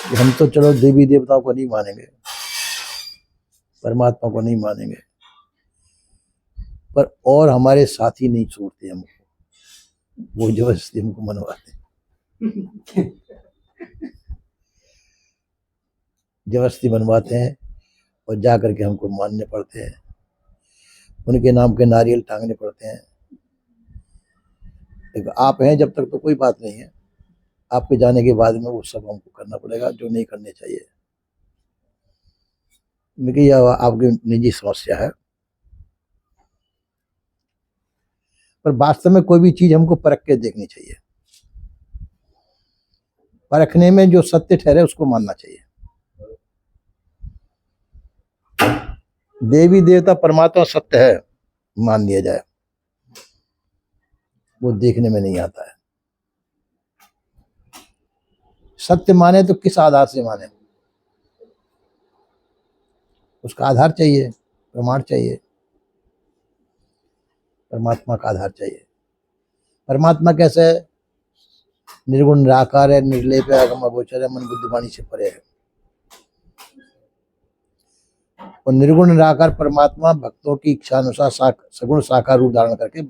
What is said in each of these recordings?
कि हम तो चलो देवी देवताओं को नहीं मानेंगे, परमात्मा को नहीं मानेंगे, पर और हमारे साथी नहीं छोड़ते हमको, वो जबरदस्ती हमको मनवाते, जबरदस्ती बनवाते हैं और जा करके हमको मानने पड़ते हैं, उनके नाम के नारियल टांगने पड़ते हैं। देखो आप हैं जब तक तो कोई बात नहीं है, आपके जाने के बाद में वो सब हमको करना पड़ेगा जो नहीं करने चाहिए। देखिए यह आपकी निजी समस्या है, पर वास्तव में कोई भी चीज हमको परख के देखनी चाहिए, परखने में जो सत्य ठहरे उसको मानना चाहिए। देवी देवता परमात्मा सत्य है मान लिया जाए, वो देखने में नहीं आता है। सत्य माने तो किस आधार से माने, उसका आधार चाहिए, प्रमाण चाहिए, परमात्मा का आधार चाहिए। परमात्मा कैसे है? निर्गुण निराकार है, निर्लेप है, अगम अगोचर है, मन बुद्धि वाणी से परे है। और निर्गुण निराकार परमात्मा भक्तों की इच्छा अनुसार सगुण साकार रूप धारण करके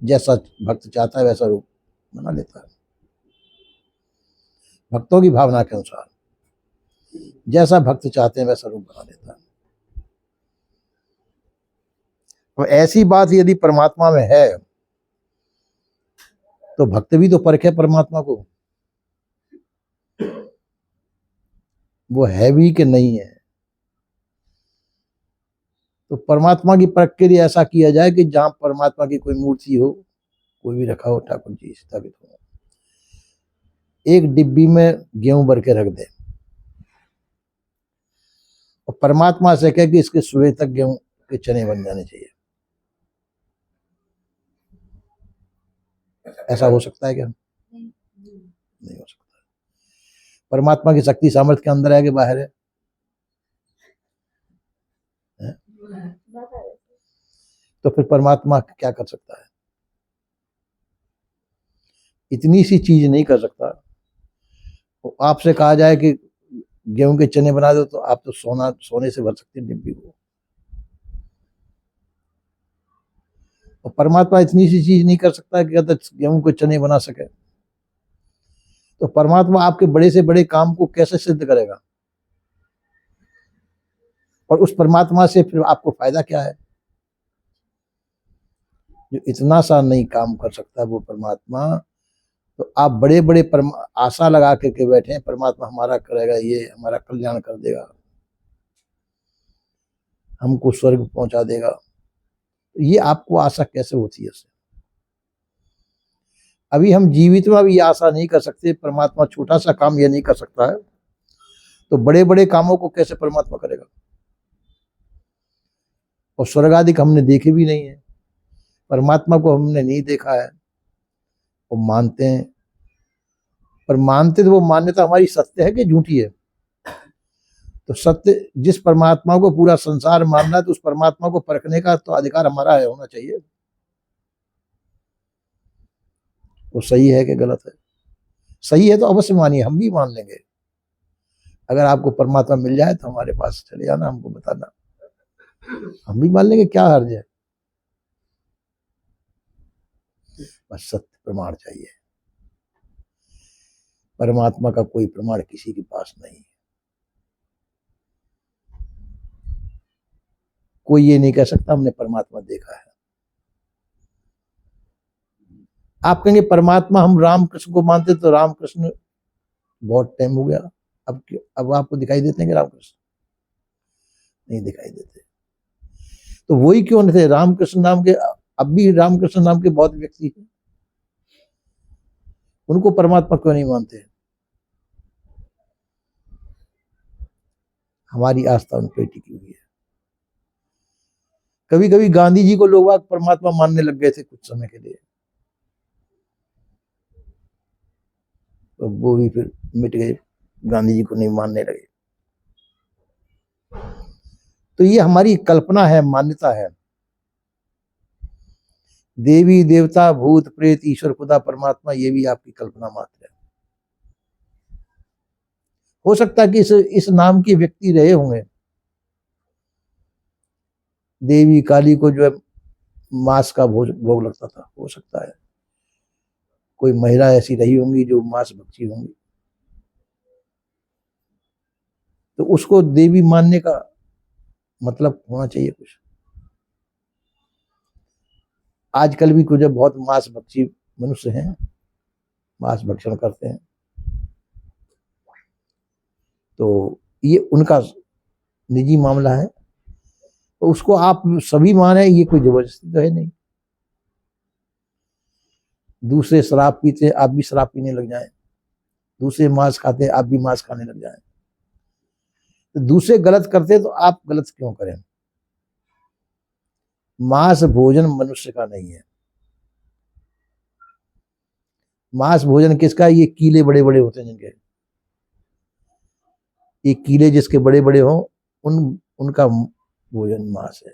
जैसा भक्त चाहता है वैसा रूप बना लेता है, भक्तों की भावना के अनुसार जैसा भक्त चाहते हैं वैसा रूप बना लेता है। और ऐसी बात यदि परमात्मा में है तो भक्त भी तो परखे परमात्मा को, वो है भी कि नहीं है। तो परमात्मा की परख के लिए ऐसा किया जाए कि जहां परमात्मा की कोई मूर्ति हो, कोई भी रखा हो, ठाकुर जी स्थापित हो, एक डिब्बी में गेहूं भर के रख दे और परमात्मा से कहे कि इसके सुबह तक गेहूं के चने बन जाने चाहिए। ऐसा हो सकता है क्या? नहीं हो सकता। परमात्मा की शक्ति सामर्थ्य के अंदर है कि बाहर है? तो फिर परमात्मा क्या कर सकता है? इतनी सी चीज नहीं कर सकता। तो आपसे कहा जाए कि गेहूं के चने बना दो तो आप तो सोने से भर सकते हैं डिब्बी को, और परमात्मा इतनी सी चीज नहीं कर सकता कि गेहूं के चने बना सके। तो परमात्मा आपके बड़े से बड़े काम को कैसे सिद्ध करेगा, और उस परमात्मा से फिर आपको फायदा क्या है? जो इतना सा नहीं काम कर सकता वो परमात्मा, तो आप बड़े बड़े आशा लगा के बैठे हैं परमात्मा हमारा करेगा, ये हमारा कल्याण कर देगा, हमको स्वर्ग पहुंचा देगा। तो ये आपको आशा कैसे होती है? अभी हम जीवित में अभी आशा नहीं कर सकते, परमात्मा छोटा सा काम ये नहीं कर सकता है, तो बड़े बड़े कामों को कैसे परमात्मा करेगा? और स्वर्ग आदि हमने देखे भी नहीं है, परमात्मा को हमने नहीं देखा है, वो मानते हैं, पर मानते तो वो मान्यता हमारी सत्य है कि झूठी है? तो सत्य जिस परमात्मा को पूरा संसार मानना है, तो उस परमात्मा को परखने का तो अधिकार हमारा है, होना चाहिए। वो सही है कि गलत है? सही है तो अवश्य मानिए, हम भी मान लेंगे। अगर आपको परमात्मा मिल जाए तो हमारे पास चले जाना, हमको बताना, हम भी मान लेंगे, क्या हर्ज है। बस सत्य प्रमाण चाहिए। परमात्मा का कोई प्रमाण किसी के पास नहीं। कोई ये नहीं कह सकता हमने परमात्मा देखा है। आप कहेंगे परमात्मा हम रामकृष्ण को मानते, तो रामकृष्ण बहुत टाइम हो गया, अब आपको दिखाई देते हैं कि रामकृष्ण? नहीं दिखाई देते। तो वही क्यों नहीं थे रामकृष्ण नाम के? अब भी रामकृष्ण नाम के बहुत व्यक्ति हैं, उनको परमात्मा क्यों नहीं मानते? हमारी आस्था उन पर टिकी हुई है। कभी कभी गांधी जी को लोग परमात्मा मानने लग गए थे कुछ समय के लिए, तो वो भी फिर मिट गए, गांधी जी को नहीं मानने लगे। तो ये हमारी कल्पना है, मान्यता है। देवी देवता भूत प्रेत ईश्वर खुदा परमात्मा ये भी आपकी कल्पना मात्र है। हो सकता है कि इस नाम के व्यक्ति रहे होंगे, देवी काली को जो है मांस का भोग लगता था, हो सकता है कोई महिला ऐसी रही होंगी जो मांस भक्षी होंगी, तो उसको देवी मानने का मतलब होना चाहिए कुछ। आजकल भी कुछ बहुत मांस भक्षी मनुष्य हैं, मांस भक्षण करते हैं, तो ये उनका निजी मामला है, तो उसको आप सभी माने, ये कोई जबरदस्ती तो है नहीं। दूसरे शराब पीते आप भी शराब पीने लग जाएं, दूसरे मांस खाते आप भी मांस खाने लग जाएं, तो दूसरे गलत करते तो आप गलत क्यों करें? मांस भोजन मनुष्य का नहीं है। मांस भोजन किसका? ये कीले बड़े बड़े होते हैं जिनके, ये कीले जिसके बड़े बड़े हों उनका भोजन मांस है।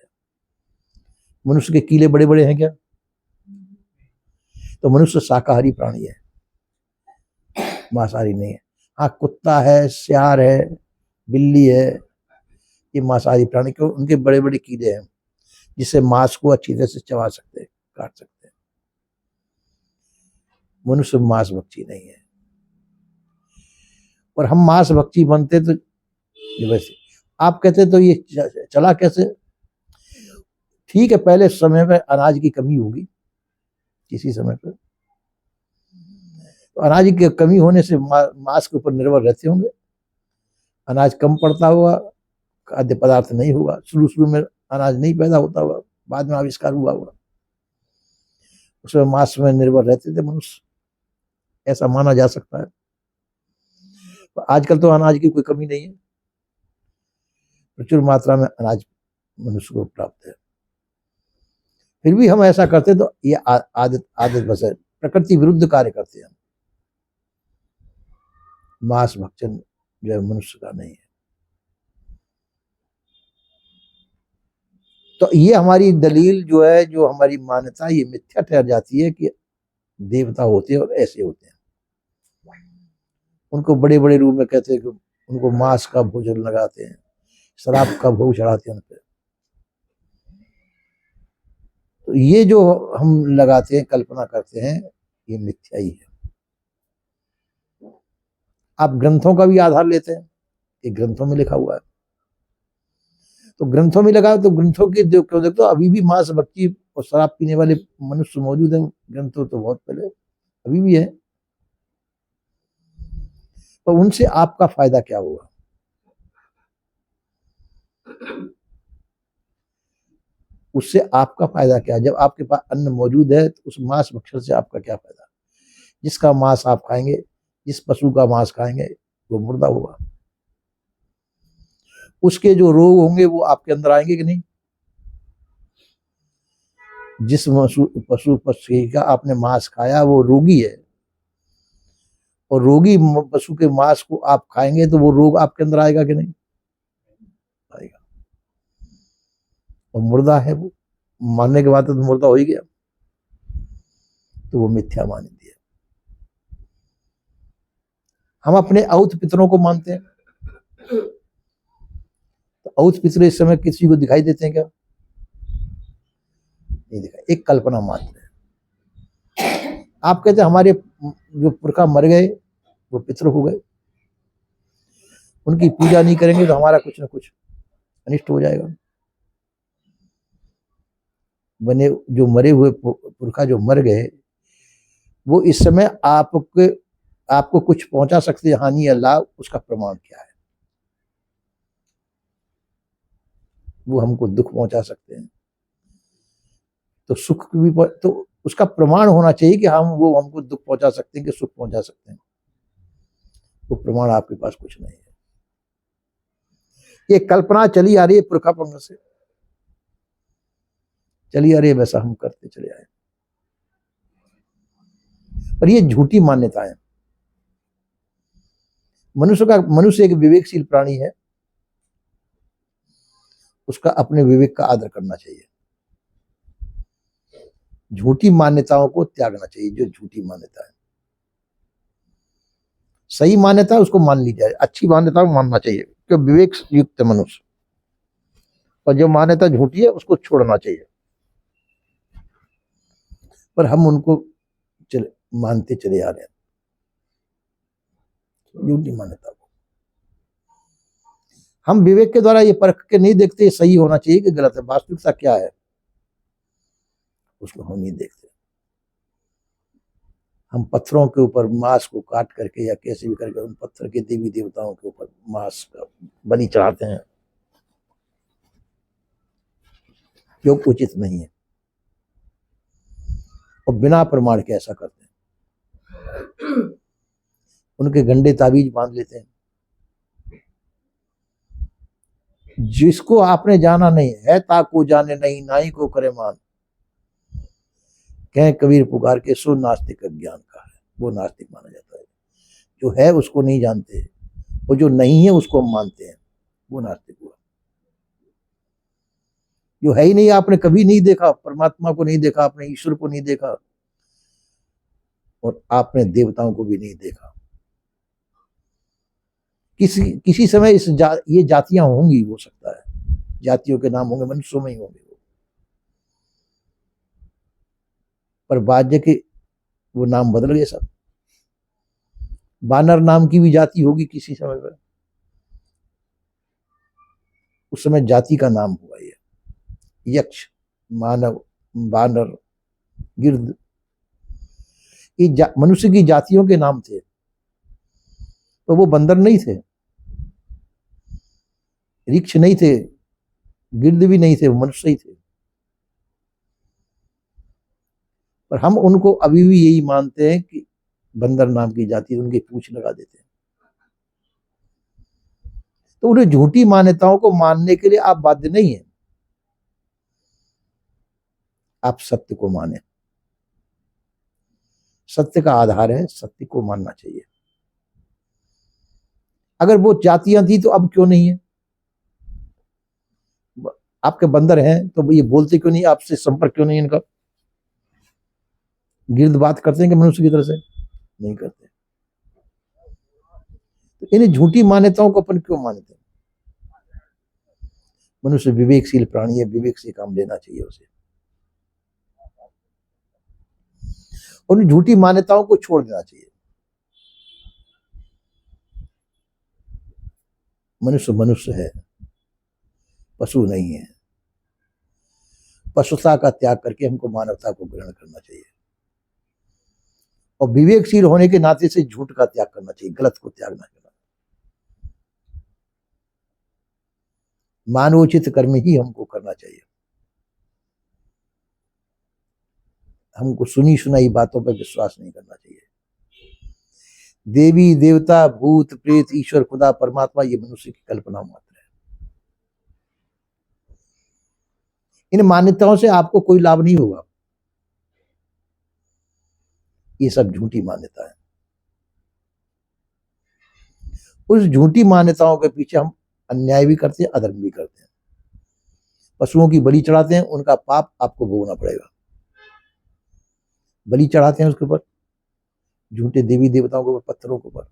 मनुष्य के कीले बड़े बड़े हैं क्या? तो मनुष्य शाकाहारी प्राणी है, मांसाहारी नहीं है। हाँ, कुत्ता है, सियार है, बिल्ली है, ये मांसाहारी प्राणी, क्यों? उनके बड़े बड़े कीड़े हैं जिससे मांस को अच्छी तरह से चबा सकते हैं, काट सकते हैं। मनुष्य मांस भक्षी नहीं है, और हम मांस भक्षी बनते तो वैसे आप कहते तो ये चला कैसे? ठीक है, पहले समय में अनाज की कमी होगी किसी समय पर, तो अनाज की कमी होने से मांस के ऊपर निर्भर रहते होंगे, अनाज कम पड़ता होगा, खाद्य पदार्थ नहीं होगा, शुरू शुरू में अनाज नहीं पैदा होता होगा, बाद में आविष्कार हुआ होगा, उसमें मांस में निर्भर रहते थे मनुष्य, ऐसा माना जा सकता है। आजकल तो अनाज की कोई कमी नहीं है, प्रचुर मात्रा में अनाज मनुष्य को प्राप्त है, फिर भी हम ऐसा करते तो ये आदत आदत बस है, प्रकृति विरुद्ध कार्य करते हैं। मांस भक्षण जो है मनुष्य का नहीं है। तो ये हमारी दलील जो है, जो हमारी मान्यता, ये मिथ्या ठहर जाती है कि देवता होते हैं और ऐसे होते हैं। उनको बड़े बड़े रूप में कहते हैं कि उनको मांस का भोजन लगाते हैं, शराब का भोग चढ़ाते हैं उन पर। तो ये जो हम लगाते हैं, कल्पना करते हैं, ये मिथ्या ही है। आप ग्रंथों का भी आधार लेते हैं, ये ग्रंथों में लिखा हुआ है, तो ग्रंथों में लगा, तो ग्रंथों के क्यों देखते हो, अभी भी मांस भक्षी और शराब पीने वाले मनुष्य मौजूद हैं ग्रंथों तो बहुत पहले, अभी भी है। तो उनसे आपका फायदा क्या होगा? उससे आपका फायदा क्या? जब आपके पास अन्न मौजूद है तो उस मांस भक्षण से आपका क्या फायदा? जिसका मांस आप खाएंगे, जिस पशु का मांस खाएंगे, वो मुर्दा होगा, उसके जो रोग होंगे वो आपके अंदर आएंगे कि नहीं? जिस पशु पक्षी का आपने मांस खाया वो रोगी है, और रोगी पशु के मांस को आप खाएंगे तो वो रोग आपके अंदर आएगा कि नहीं? आएगा। और मुर्दा है वो, मारने के बाद तो मुर्दा हो ही गया, तो वो मिथ्या मानी है। हम अपने औत पितरों को मानते हैं, तो औत पितर इस समय किसी को दिखाई देते हैं क्या? नहीं दिखाई, एक कल्पना मात्र है। आप कहते हैं हमारे जो पुरखा मर गए वो पितर हो गए, उनकी पूजा नहीं करेंगे तो हमारा कुछ ना कुछ अनिष्ट हो जाएगा। बने जो मरे हुए पुरखा जो मर गए, वो इस समय आपको कुछ पहुंचा सकते हैं, हानि या लाभ, उसका प्रमाण क्या है? वो हमको दुख पहुंचा सकते हैं, तो सुख भी, तो उसका प्रमाण होना चाहिए कि वो हमको दुख पहुंचा सकते हैं कि सुख पहुंचा सकते हैं। वो प्रमाण आपके पास कुछ नहीं है, ये कल्पना चली आ रही है पुरखा पंग से, चली आ रही है, वैसा हम करते चले आए, और ये झूठी मान्यता है। मनुष्य एक विवेकशील प्राणी है, उसका अपने विवेक का आदर करना चाहिए, झूठी मान्यताओं को त्यागना चाहिए, जो झूठी मान्यता है। सही मान्यता है उसको मान ली जाए, अच्छी मान्यता को मानना चाहिए, क्योंकि विवेक युक्त मनुष्य, और जो मान्यता झूठी है उसको छोड़ना चाहिए। पर हम उनको मानते चले आ रहे हैं, झूठी मान्यता को। हम विवेक के द्वारा ये परख के नहीं देखते सही होना चाहिए कि गलत है, वास्तविकता क्या है उसको हम नहीं देखते। हम पत्थरों के ऊपर मांस को काट करके या कैसे भी करके उन पत्थर के देवी देवताओं के ऊपर मांस का बलि चढ़ाते हैं, जो उचित नहीं है, और बिना प्रमाण के ऐसा करते हैं। उनके गंडे ताबीज बांध लेते हैं। जिसको आपने जाना नहीं है, ताको जाने नहीं नाई को करे मान, कह कबीर पुकार के सो नास्तिक ज्ञान का है, वो नास्तिक माना जाता है। जो है उसको नहीं जानते, वो जो नहीं है उसको हम मानते हैं, वो नास्तिक हुआ। जो है ही नहीं, आपने कभी नहीं देखा, परमात्मा को नहीं देखा, आपने ईश्वर को नहीं देखा, और आपने देवताओं को भी नहीं देखा। किसी समय ये जातियां होंगी, हो सकता है जातियों के नाम होंगे, मनुष्यों में ही होंगे वो, पर बाज्य के वो नाम बदल गए सब। बानर नाम की भी जाति होगी किसी समय पर, उस समय जाति का नाम हुआ ये। यक्ष, मानव, बानर, गिर्द, ये मनुष्य की जातियों के नाम थे, तो वो बंदर नहीं थे, ऋक्ष नहीं थे, गिर्द भी नहीं थे, वो मनुष्य ही थे। पर हम उनको अभी भी यही मानते हैं कि बंदर नाम की जाति, उनकी पूंछ लगा देते हैं। तो उन्हें झूठी मान्यताओं को मानने के लिए आप बाध्य नहीं है, आप सत्य को माने। सत्य का आधार है, सत्य को मानना चाहिए। अगर वो जातियां थी तो अब क्यों नहीं है? आपके बंदर हैं तो ये बोलते क्यों नहीं, आपसे संपर्क क्यों नहीं इनका? गिर्द बात करते हैं कि मनुष्य की तरह से? नहीं करते। तो इन्हें झूठी मान्यताओं को अपन क्यों मानते हैं? मनुष्य विवेकशील प्राणी है, विवेक से काम लेना चाहिए उसे, उन झूठी मान्यताओं को छोड़ देना चाहिए। मनुष्य मनुष्य है, पशु नहीं है। पशुता का त्याग करके हमको मानवता को ग्रहण करना चाहिए, और विवेकशील होने के नाते से झूठ का त्याग करना चाहिए, गलत को त्याग ना करना। मानवोचित कर्म ही हमको करना चाहिए। हमको सुनी सुनाई बातों पर विश्वास नहीं करना चाहिए। देवी देवता, भूत प्रेत, ईश्वर, खुदा, परमात्मा, ये मनुष्य की कल्पना मात्र है। इन मान्यताओं से आपको कोई लाभ नहीं होगा, ये सब झूठी मान्यता है। उस झूठी मान्यताओं के पीछे हम अन्याय भी करते हैं, अधर्म भी करते हैं। पशुओं की बलि चढ़ाते हैं, उनका पाप आपको भोगना पड़ेगा। बलि चढ़ाते हैं उसके ऊपर, झूठे देवी देवताओं के ऊपर, पत्थरों के ऊपर,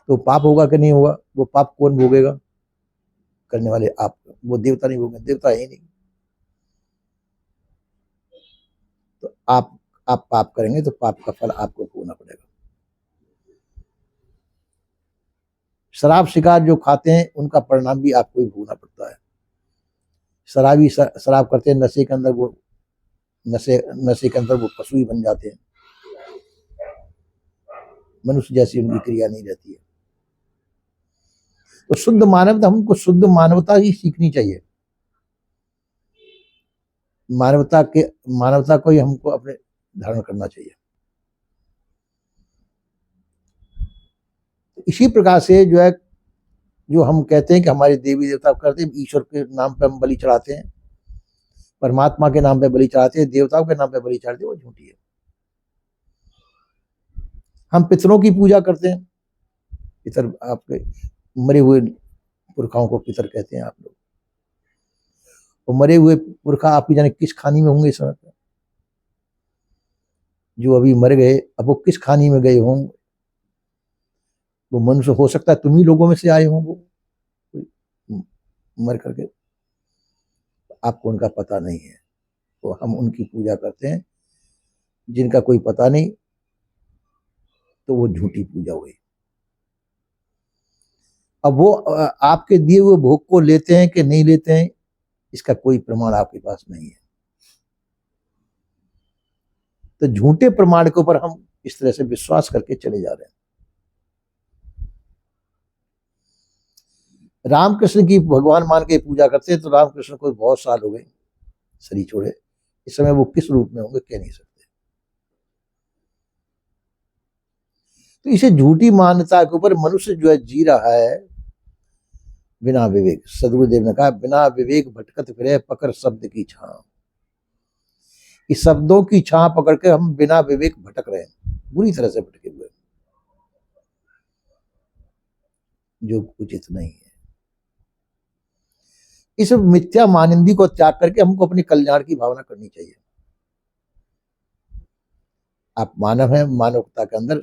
तो पाप होगा कि नहीं होगा? वो पाप कौन भोगेगा? करने वाले आप, वो देवता नहीं भोगेंगे, देवता है ही नहीं। तो आप पाप करेंगे तो पाप का फल आपको भोगना पड़ेगा। शराब शिकार जो खाते हैं उनका परिणाम भी आपको ही भोगना पड़ता है। शराबी शराब करते हैं, नशे के अंदर वो नशे के अंदर वो पशु ही बन जाते हैं, मनुष्य जैसी उनकी क्रिया नहीं रहती है। तो शुद्ध मानवता, हमको शुद्ध मानवता ही सीखनी चाहिए। मानवता को ही हमको अपने धारण करना चाहिए। तो इसी प्रकार से जो है, जो हम कहते हैं कि हमारे देवी देवता करते हैं, ईश्वर के नाम पे हम बलि चढ़ाते हैं, परमात्मा के नाम पे बलि चढ़ाते हैं, देवताओं के नाम पे बलि चढ़ाते हैं, वो झूठी है। हम पितरों की पूजा करते हैं, पितर आपके मरे हुए पुरखाओं को पितर कहते हैं आप लोग। वो मरे हुए पुरखा आपकी जाने किस खानी में होंगे इस समय पर? जो अभी मर गए, अब वो किस खानी में गए होंगे? वो मनुष्य हो सकता है तुम ही लोगों में से आए हो, वो मर करके, आपको उनका पता नहीं है, तो हम उनकी पूजा करते हैं। जिनका कोई पता नहीं तो वो झूठी पूजा हुई। अब वो आपके दिए हुए भोग को लेते हैं कि नहीं लेते हैं, इसका कोई प्रमाण आपके पास नहीं है। तो झूठे प्रमाण के ऊपर हम इस तरह से विश्वास करके चले जा रहे हैं। रामकृष्ण की भगवान मान के पूजा करते हैं, तो रामकृष्ण को बहुत साल हो गए शरीर छोड़े, इस समय वो किस रूप में होंगे कह नहीं सकते। तो इसे झूठी मान्यता के ऊपर मनुष्य जो है जी रहा है बिना विवेक। सदगुरुदेव ने कहा बिना विवेक भटकत फिरे पकड़ शब्द की छां। इस शब्दों की छां पकड़ के हम बिना विवेक भटक रहे हैं, बुरी तरह से भटके हुए, जो उचित नहीं है। इस मिथ्या मानिंदी को त्याग करके हमको अपने कल्याण की भावना करनी चाहिए। आप मानव हैं, मानवता के अंदर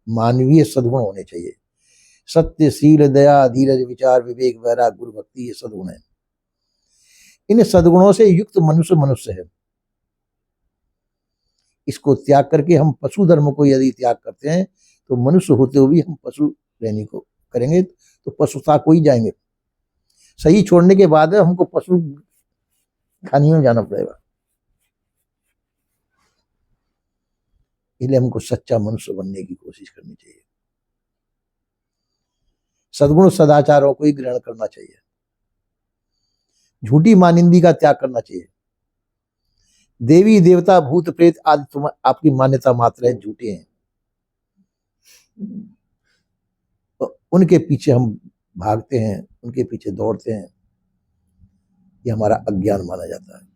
मानवीय सद्गुण होने चाहिए। सत्य, शील, दया, धीरज, विचार, विवेक, वैराग्य, गुरु भक्ति, ये सद्गुण है। इन सद्गुणों से युक्त मनुष्य मनुष्य है। इसको त्याग करके हम पशु धर्म को यदि त्याग करते हैं तो मनुष्य होते हुए भी हम पशु रहने को करेंगे, तो पशुता को ही जाएंगे। सही छोड़ने के बाद हमको पशु खानी में जाना पड़ेगा। इसलिए हमको सच्चा मनुष्य बनने की कोशिश करनी चाहिए। सद्गुण सदाचारों को ही ग्रहण करना चाहिए। झूठी मानिंदी का त्याग करना चाहिए। देवी देवता भूत प्रेत आदि आपकी मान्यता मात्र है, झूठे हैं, तो उनके पीछे हम भागते हैं, उनके पीछे दौड़ते हैं। ये हमारा अज्ञान माना जाता है,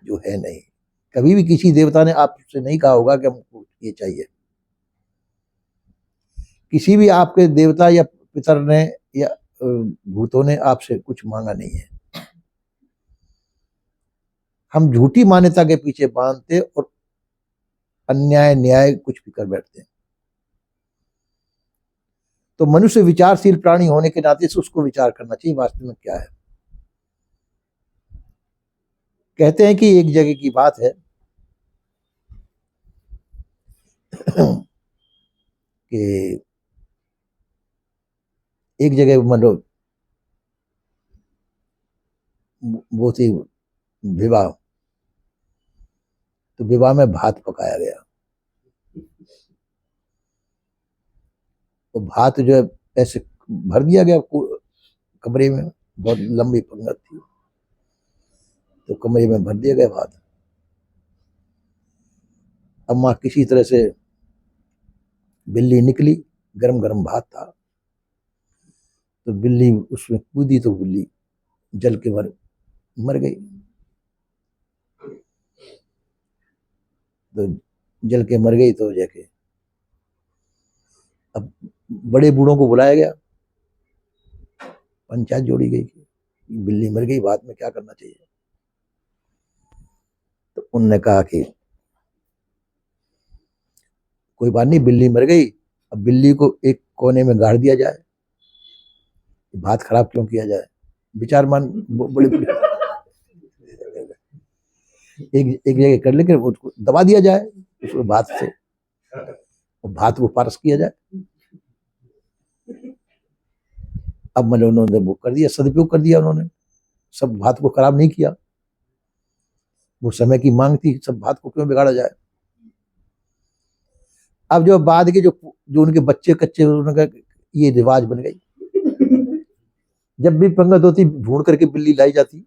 जो है नहीं। कभी भी किसी देवता ने आपसे नहीं कहा होगा कि हमको ये चाहिए। किसी भी आपके देवता या पितर ने या भूतों ने आपसे कुछ मांगा नहीं है। हम झूठी मान्यता के पीछे बांधते और अन्याय न्याय कुछ भी कर बैठते हैं। तो मनुष्य विचारशील प्राणी होने के नाते से उसको विचार करना चाहिए वास्तव में क्या है। कहते हैं कि एक जगह की बात है कि एक जगह मतलब वो थी विवाह, तो विवाह में भात पकाया गया। तो भात जो है ऐसे भर दिया गया कमरे में, बहुत लंबी पंगत थी, तो कमरे में भर दिया गया भात। अम्मा किसी तरह से बिल्ली निकली, गरम गरम भात था, तो बिल्ली उसमें कूदी, तो बिल्ली जल के मर गई। तो जल के मर गई तो जाके अब बड़े बूढ़ों को बुलाया गया, पंचायत जोड़ी गई कि बिल्ली मर गई, भात में क्या करना चाहिए। तो उनने कहा कि कोई बात नहीं, बिल्ली मर गई, अब बिल्ली को एक कोने में गाड़ दिया जाए, भात खराब क्यों किया जाए। विचार मान बड़े एक जगह कर लेकर उसको दबा दिया जाए उसको भात से, और भात को पारस किया जाए। अब मैंने उन्होंने वो कर दिया, सदुपयोग कर दिया उन्होंने, सब भात को खराब नहीं किया। वो समय की मांग थी, सब भात को क्यों बिगाड़ा जाए। अब जो बाद के जो उनके बच्चे कच्चे, उन्होंने कहा ये रिवाज बन गई, जब भी पंगत होती ढूंढ करके बिल्ली लाई जाती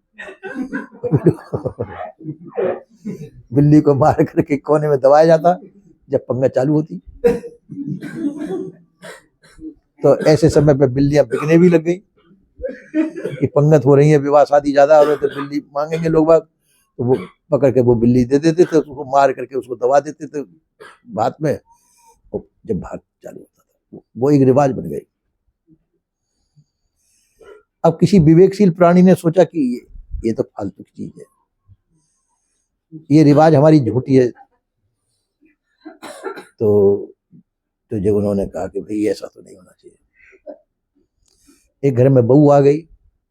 बिल्ली को मार करके कोने में दबाया जाता जब पंगत चालू होती। तो ऐसे समय पे बिल्लियां बिकने भी लग गई कि पंगत हो रही है, विवाह शादी ज्यादा हो रहे, तो बिल्ली मांगेंगे लोग बाग, तो वो पकड़ के वो बिल्ली दे देते थे, उसको मार करके उसको दबा देते थे भात में, और जब भात चालू होता था वो एक रिवाज बन गई। अब किसी विवेकशील प्राणी ने सोचा कि ये तो फालतू की चीज है, ये रिवाज हमारी झूठी है, तो तो जब उन्होंने कहा कि भाई ऐसा तो नहीं होना चाहिए, एक घर में बहू आ गई,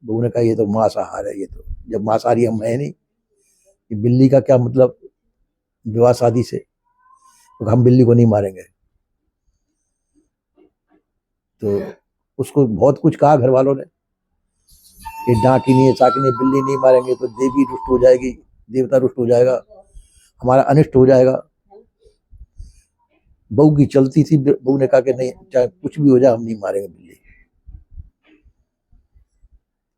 बहू ने कहा ये तो मांसाहार है, ये तो जब मांसाहारी हम है नहीं, ये बिल्ली का क्या मतलब विवाह शादी से, तो हम बिल्ली को नहीं मारेंगे। तो उसको बहुत कुछ कहा घर वालों ने कि डांटिनी है चाकिनी, बिल्ली नहीं मारेंगे तो देवी रुष्ट हो जाएगी, देवता रुष्ट हो जाएगा, हमारा अनिष्ट हो जाएगा। बहू की चलती थी, बहू ने कहा कि नहीं, चाहे कुछ भी हो जाए हम नहीं मारेंगे बिल्ली।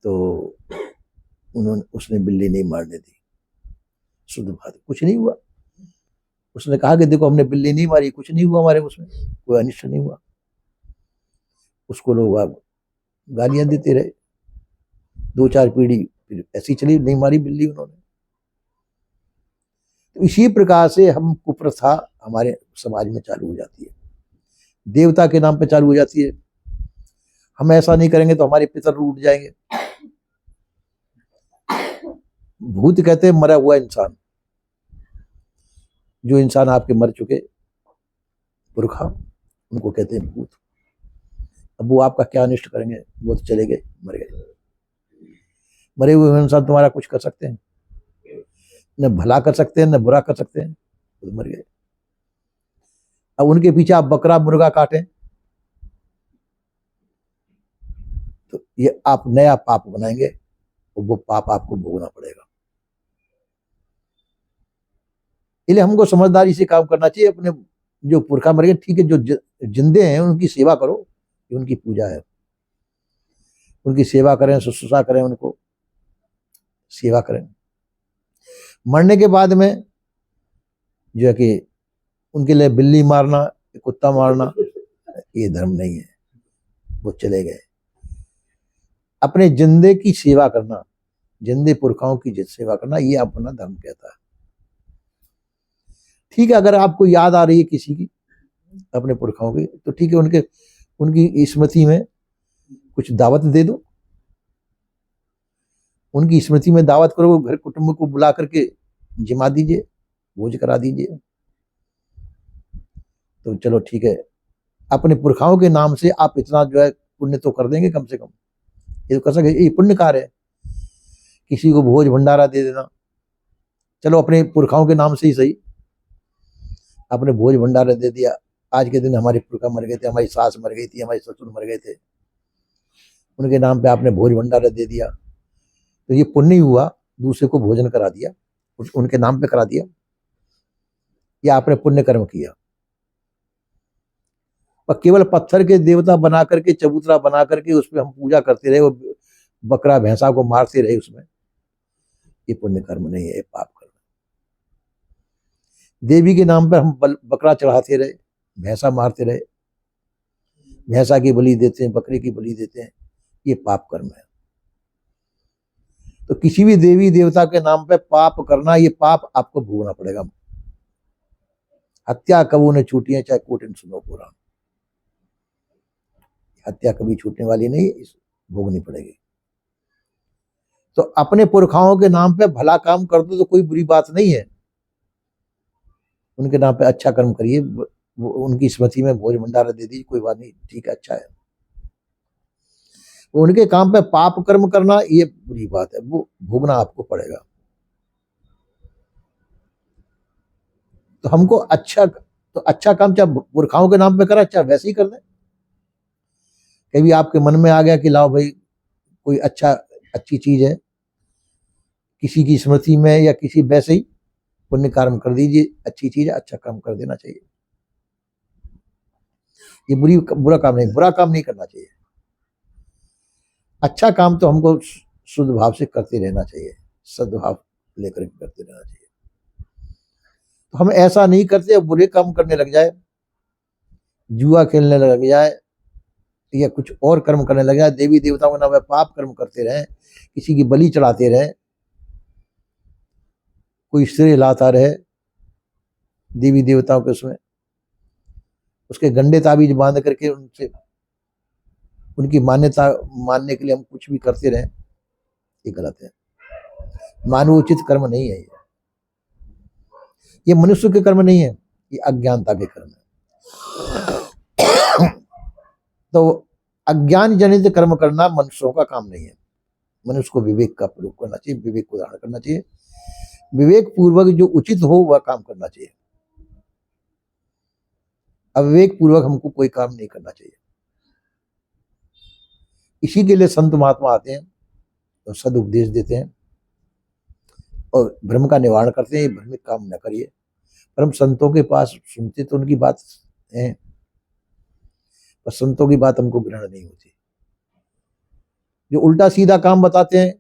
तो उसने बिल्ली नहीं मारने दी, शुद्ध बात, कुछ नहीं हुआ। उसने कहा कि देखो हमने बिल्ली नहीं मारी, कुछ नहीं हुआ, हमारे उसमें कोई अनिष्ट नहीं हुआ। उसको लोग गालियां देते रहे, 2-4 पीढ़ी फिर ऐसी चली, नहीं मारी बिल्ली उन्होंने। तो इसी प्रकार से हम कुप्रथा हमारे समाज में चालू हो जाती है, देवता के नाम पे चालू हो जाती है। हम ऐसा नहीं करेंगे तो हमारे पितर रूठ जाएंगे। भूत कहते हैं मरा हुआ इंसान, जो इंसान आपके मर चुके पुरखा, उनको कहते हैं भूत। अब वो आपका क्या अनिष्ट करेंगे, वो तो चले गए, मर गए। मरे हुए इंसान तुम्हारा कुछ कर सकते हैं, न भला कर सकते हैं न बुरा कर सकते हैं, तो मर गए। अब उनके पीछे आप बकरा मुर्गा काटें तो ये आप नया पाप बनाएंगे और वो पाप आपको भोगना पड़ेगा। इसलिए हमको समझदारी से काम करना चाहिए। अपने जो पुरखा मर गए, ठीक है, जो जिंदे हैं उनकी सेवा करो, ये उनकी पूजा है, उनकी सेवा करें, शुश्रूषा करें, उनको सेवा करें। मरने के बाद में जो है कि उनके लिए बिल्ली मारना, कुत्ता मारना, ये धर्म नहीं है, वो चले गए। अपने जिंदे की सेवा करना, जिंदे पुरखाओं की सेवा करना, ये अपना धर्म कहता है। ठीक है, अगर आपको याद आ रही है किसी की, अपने पुरखाओं की, तो ठीक है, उनकी स्मृति में कुछ दावत दे दो, उनकी स्मृति में दावत करो, घर कुटुंब को बुला करके जिमा दीजिए, भोज करा दीजिए। तो चलो ठीक है, अपने पुरखाओं के नाम से आप इतना जो है पुण्य तो कर देंगे कम से कम, ये तो कर सके, ये पुण्य कार्य है। किसी को भोज भंडारा दे देना, चलो अपने पुरखाओं के नाम से ही सही, आपने भोज भंडारा दे दिया। आज के दिन हमारे पुरखा मर गए थे, हमारी सास मर गई थी, हमारे ससुर मर गए थे, उनके नाम पे आपने भोज भंडारा दे दिया, तो ये पुण्य ही हुआ, दूसरे को भोजन करा दिया, उनके नाम पे करा दिया, या आपने पुण्य कर्म किया। और केवल पत्थर के देवता बना करके, चबूतरा बना करके उस पर हम पूजा करते रहे, वो बकरा भैंसा को मारते रहे उसमें, ये पुण्य कर्म नहीं है, ये पाप कर्म। देवी के नाम पर हम बकरा चढ़ाते रहे, भैंसा मारते रहे, भैंसा की बलि देते हैं, बकरे की बलि देते हैं, ये पाप कर्म है। तो किसी भी देवी देवता के नाम पे पाप करना, ये पाप आपको भोगना पड़ेगा। हत्या कबू ने छूटी है, चाहे कोटिन सुनो पुराण, हत्या कभी छूटने वाली नहीं, इस भोगनी पड़ेगी। तो अपने पुरखाओं के नाम पे भला काम कर दो तो कोई बुरी बात नहीं है, उनके नाम पे अच्छा कर्म करिए, उनकी स्मृति में भोज भंडारा दे दीजिए, कोई बात नहीं, ठीक है, अच्छा है। उनके काम पे पाप कर्म करना ये बुरी बात है, वो भोगना आपको पड़ेगा। तो हमको अच्छा काम चाहे पुरखाओं के नाम पे करा, चाहे वैसे ही कर दें। कभी आपके मन में आ गया कि लाओ भाई कोई अच्छी चीज है, किसी की स्मृति में या किसी वैसे ही पुण्य कर्म कर दीजिए, अच्छी चीज है, अच्छा काम कर देना चाहिए। ये बुरा काम नहीं करना चाहिए। अच्छा काम तो हमको शुद्ध भाव से करते रहना चाहिए, सद्भाव लेकर करते रहना चाहिए। तो हम ऐसा नहीं करते, बुरे काम करने लग जाए, जुआ खेलने लग जाए, या कुछ और कर्म करने लग जाए, देवी देवताओं के नाम पे पाप कर्म करते रहे, किसी की बलि चढ़ाते रहे, कोई श्रेय लाता रहे देवी देवताओं के, उसमें उसके गंडे ताबीज बांध करके उनसे उनकी मान्यता मानने के लिए हम कुछ भी करते रहे, ये गलत है, मानवोचित कर्म नहीं है। ये मनुष्य के कर्म नहीं है, ये अज्ञानता के कर्म है। तो अज्ञान जनित कर्म करना मनुष्यों का काम नहीं है। मनुष्य को विवेक का प्रयोग करना चाहिए, विवेक को धारण करना चाहिए, विवेक पूर्वक जो उचित हो वह काम करना चाहिए। अविवेक पूर्वक हमको कोई काम नहीं करना चाहिए। इसी के लिए संत महात्मा आते हैं और सद उपदेश देते हैं और भ्रम का निवारण करते हैं, भ्रमिक काम न करिए। पर हम संतों के पास सुनते तो उनकी बात है, पर संतों की बात हमको ग्रहण नहीं होती। जो उल्टा सीधा काम बताते हैं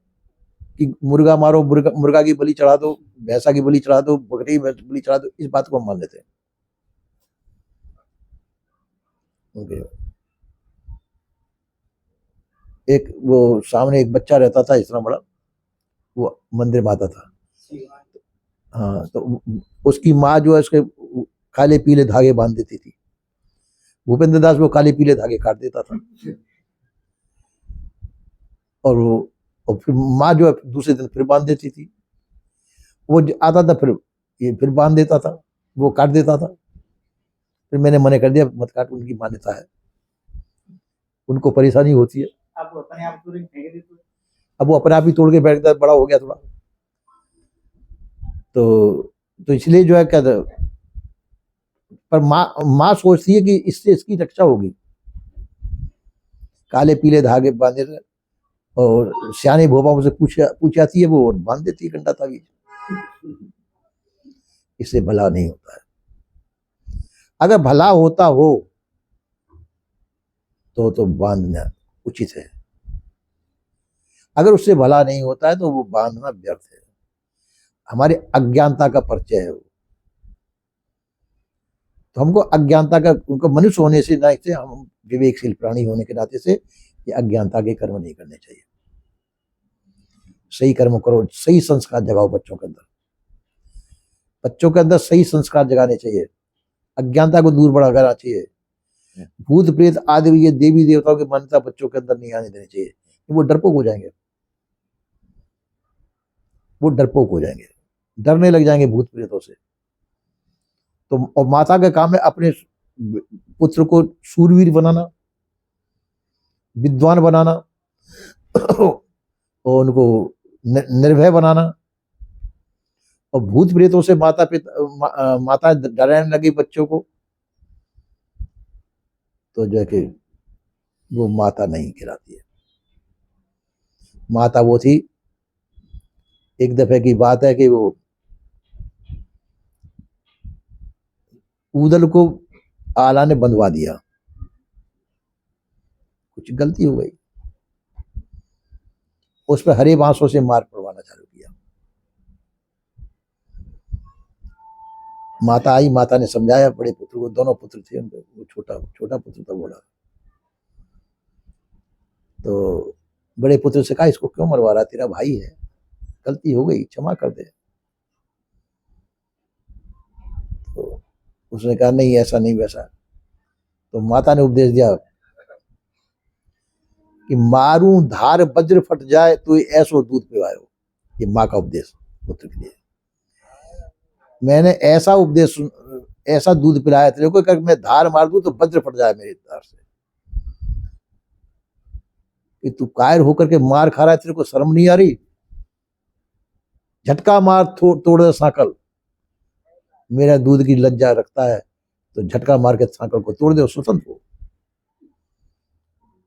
कि मुर्गा मारो, मुर्गा की बलि चढ़ा दो, भैंसा की बलि चढ़ा दो, बकरी की बलि चढ़ा दो, इस बात को हम मान लेते हैं। एक वो सामने एक बच्चा रहता था इतना बड़ा, वो मंदिर में आता था। हाँ, तो उसकी माँ जो है उसके काले पीले धागे बांध देती थी। भूपेंद्र दास वो काले पीले धागे काट देता था और फिर माँ जो है दूसरे दिन फिर बांध देती थी। वो आता था फिर बांध देता था, वो काट देता था। फिर मैंने मना कर दिया, मत काट, उनकी मान्यता है, उनको परेशानी होती है। अब वो अपने आप ही तोड़ के बैठ गया, बड़ा हो गया थोड़ा। तो इसलिए जो है क्या, पर माँ सोचती है कि इससे इसकी रक्षा होगी। काले पीले धागे बांधे और सियाने भोपाओं से पूछाती है वो और बांध देती है घंटा तावीज। इससे भला नहीं होता है। अगर भला होता हो तो बांधना उचित है, अगर उससे भला नहीं होता है तो वो बांधना व्यर्थ है। हमारी अज्ञानता का परिचय है वो। तो हमको अज्ञानता का, उनको मनुष्य होने से ना, से हम विवेकशील प्राणी होने के नाते से ये अज्ञानता के कर्म नहीं करने चाहिए। सही कर्म करो, सही संस्कार जगाओ बच्चों के अंदर, बच्चों के अंदर सही संस्कार जगाने चाहिए, अज्ञानता को दूर बढ़ा करना चाहिए। भूत प्रेत आदि ये देवी देवताओं की मान्यता बच्चों के अंदर नहीं आने देनी चाहिए। वो डरपोक हो जाएंगे, वो डरपोक हो जाएंगे, डरने लग जाएंगे भूत प्रेतों से। तो और माता का काम है अपने पुत्र को शूरवीर बनाना, विद्वान बनाना और उनको निर्भय बनाना। और भूत प्रेतों से माता डराने लगी बच्चों को, तो जो है कि वो माता नहीं कहलाती है। माता वो थी, एक दफे की बात है कि वो ऊदल को आला ने बंधवा दिया, कुछ गलती हो गई, उस पर हरे बांसों से मार पड़वाना चालू किया। माता आई, माता ने समझाया बड़े पुत्र को, दोनों पुत्र थे उनके, वो छोटा पुत्र था बड़ा। तो बड़े पुत्र से कहा इसको क्यों मरवा रहा, तेरा भाई है, गलती हो गई, क्षमा कर दे। तो उसने कहा नहीं ऐसा नहीं वैसा। तो माता ने उपदेश दिया कि मारूं धार वज्र फट जाए तो ऐसो दूध पिवायो। ये माँ का उपदेश पुत्र के लिए। मैंने ऐसा उपदेश, ऐसा दूध पिलाया तेरे को कि मैं धार मार दूं तो वज्र फट जाए मेरी धार से। कि तू कायर होकर के मार खा रहा है, तेरे को शर्म नहीं आ रही? झटका मार तोड़ दे सांकल, मेरा दूध की लज्जा रखता है तो झटका मार के सांकल को तोड़ दे, स्वतंत्र हो।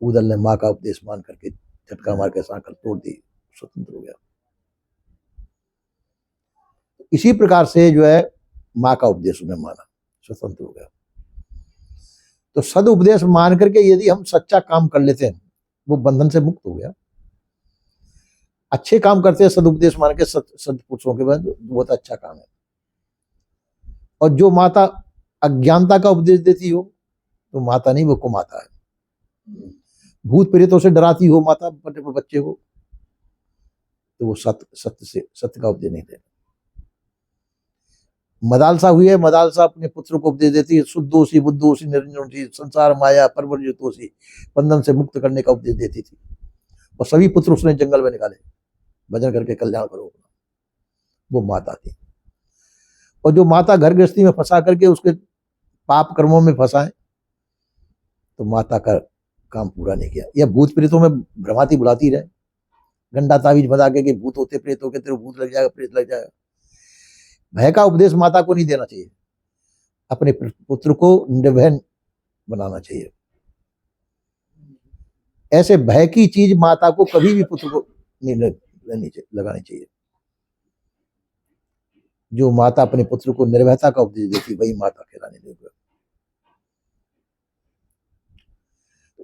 ऊदल ने माँ का उपदेश मान करके झटका मार के सांकल तोड़ दी, स्वतंत्र हो गया। इसी प्रकार से जो है माँ का उपदेश उन्हें माना, स्वतंत्र हो गया। तो सद उपदेश मान करके यदि हम सच्चा काम कर लेते हैं, वो बंधन से मुक्त हो गया। अच्छे काम करते हैं सदुपदेश मान के सदपुरुषों के बाद, बहुत अच्छा काम है। और जो माता अज्ञानता का उपदेश देती हो तो माता नहीं, वो कुमाता है। भूत प्रेतों से डराती हो माता बच्चे को, तो वो सत्य का उपदेश नहीं देना। मदालसा हुई है, मदालसा अपने पुत्र को उपदेश देती है, शुद्धोषी बुद्धोषी निरंजनोषी संसार माया परवर्जितोषी, बंधन से मुक्त करने का उपदेश देती थी। और सभी पुत्र उसने जंगल में निकाले, भजन करके कल्याण करो, वो माता थी। और जो माता घर गृहस्थी में फंसा करके उसके पाप कर्मों में फंसाए, तो माता का काम पूरा नहीं किया, या भूत प्रेतों में भ्रमाती बुलाती रहे, गंडा तावीज बता के कि भूत होते प्रेत होते, तेरे भूत लग जाएगा, प्रेत लग जाएगा। भय का उपदेश माता को नहीं देना चाहिए, अपने पुत्र को निर्भय बनाना चाहिए। ऐसे भय की चीज माता को कभी भी पुत्र को नहीं लगानी चाहिए। जो माता अपने पुत्र को निर्भयता का उपदेश देती वही माता कहलाने देगी।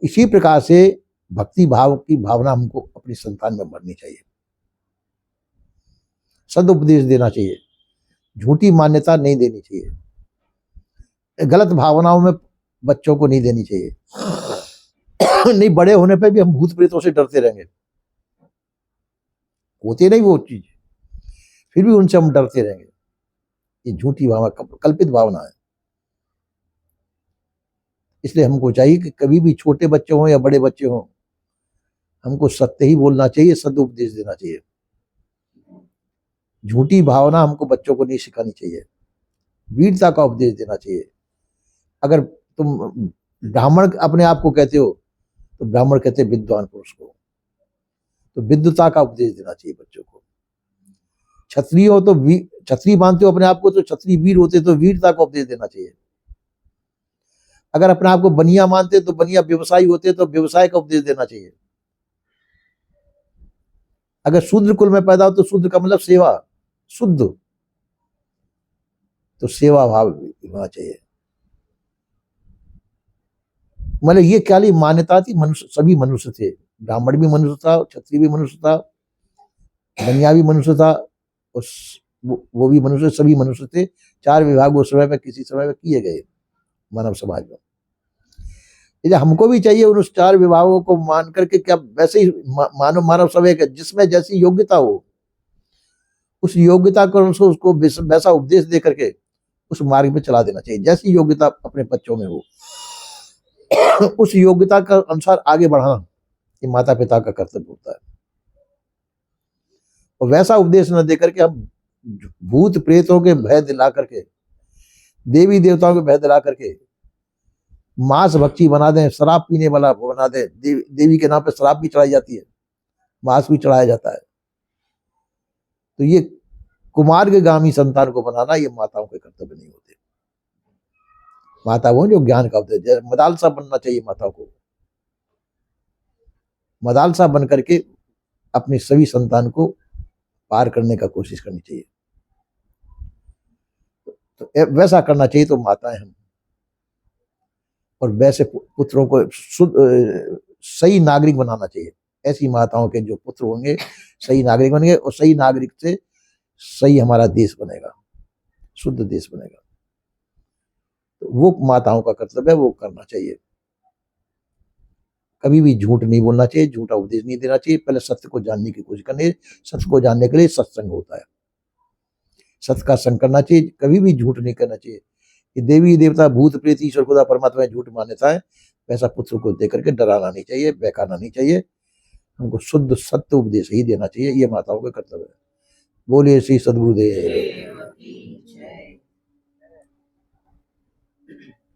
इसी प्रकार से भक्ति भाव की भावना हमको अपनी संतान में भरनी चाहिए, सदुपदेश देना चाहिए, झूठी मान्यता नहीं देनी चाहिए, गलत भावनाओं में बच्चों को नहीं देनी चाहिए। नहीं, बड़े होने पे भी हम भूत प्रेतों से डरते रहेंगे, होते नहीं वो चीज, फिर भी उनसे हम डरते रहेंगे। ये झूठी भावना, कल्पित भावना है। इसलिए हमको चाहिए कि कभी भी छोटे बच्चे हों या बड़े बच्चे हों, हमको सत्य ही बोलना चाहिए, सदुपदेश देना चाहिए। झूठी भावना हमको बच्चों को नहीं सिखानी चाहिए, वीरता का उपदेश देना चाहिए। अगर तुम ब्राह्मण अपने आप को कहते हो तो ब्राह्मण कहते हैं विद्वान पुरुष को, तो विद्वता का उपदेश देना चाहिए बच्चों को। क्षत्रिय हो तो क्षत्रिय मानते हो अपने आप को तो क्षत्रिय वीर होते तो वीरता का उपदेश देना चाहिए। अगर अपने आप को बनिया मानते तो बनिया व्यवसायी होते तो व्यवसाय का उपदेश देना चाहिए। अगर शूद्र कुल में पैदा हो तो शूद्र का मतलब सेवा, शुद्ध, तो सेवा भाव होना चाहिए। मतलब ये क्या ली मान्यता थी, मनुष्य सभी मनुष्य थे, ब्राह्मण भी मनुष्य था, क्षत्रिय भी मनुष्य था, बनिया भी मनुष्य था, वो भी मनुष्य, सभी मनुष्य थे। 4 विभाग उस समय में किसी समय में किए गए मानव समाज में। इसलिए हमको भी चाहिए उन 4 विभागों को मान करके, क्या वैसे ही मानव समय का जिसमें जैसी योग्यता हो उस योग्यता को उसको वैसा उपदेश दे करके उस मार्ग पे चला देना चाहिए। जैसी योग्यता अपने बच्चों में हो उस योग्यता का अनुसार आगे बढ़ाना ये माता पिता का कर्तव्य होता है। और वैसा उपदेश न दे करके हम भूत प्रेतों के भय दिला करके, देवी देवताओं के भय दिला करके मांस भक्षी बना दें, शराब पीने वाला बना दें। देवी के नाम पे शराब भी चढ़ाई जाती है, मांस भी चढ़ाया जाता है। तो ये कुमार्गामी संतान को बनाना ये माताओं के कर्तव्य नहीं होते। माता वो जो ज्ञान का उपदेश, मदालसा बनना चाहिए माताओं को, मदालसा बन करके अपनी सभी संतान को पार करने का कोशिश करनी चाहिए। तो वैसा करना चाहिए तो माताएं हम, और वैसे पुत्रों को सही नागरिक बनाना चाहिए। ऐसी माताओं के जो पुत्र होंगे सही नागरिक बनेंगे, और सही नागरिक से सही हमारा देश बनेगा, शुद्ध देश बनेगा। तो वो माताओं का कर्तव्य है, वो करना चाहिए। कभी भी झूठ नहीं बोलना चाहिए, झूठा उपदेश नहीं देना चाहिए। पहले सत्य को जानने की कोशिश करनी है। सत्य को जानने के लिए सत्संग होता है, सत्य का संग करना चाहिए। कभी भी झूठ नहीं करना चाहिए। कि देवी देवता भूत प्रेत ईश्वर खुदा परमात्मा झूठ मान्यता है, वैसा पुत्र को दे करके डराना नहीं चाहिए, बहकाना नहीं चाहिए। हमको शुद्ध सत्य उपदेश ही देना चाहिए। ये माताओं का कर्तव्य है। बोलिए श्री सद्गुरुदेव।